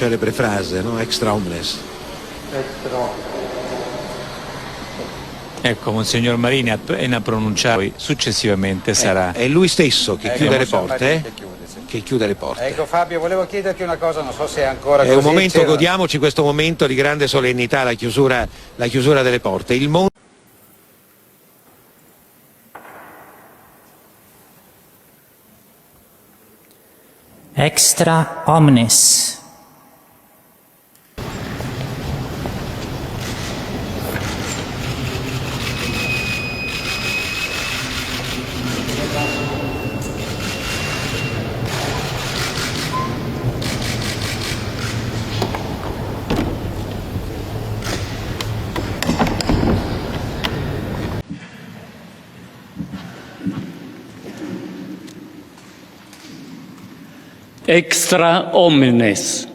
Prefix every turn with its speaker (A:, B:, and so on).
A: celebre frase, no? Extra omnes.
B: Ecco, Monsignor Marini appena pronunciato, poi successivamente sarà...
A: È lui stesso che chiude le porte,
C: Che chiude, sì.
A: che chiude le porte.
C: Ecco Fabio, volevo chiederti una cosa, non so se è ancora
A: È
C: così.
A: un momento,
C: c'era-
A: godiamoci questo momento di grande solennità, la chiusura delle porte. Il mondo
D: Extra omnes.
E: Extra omnes.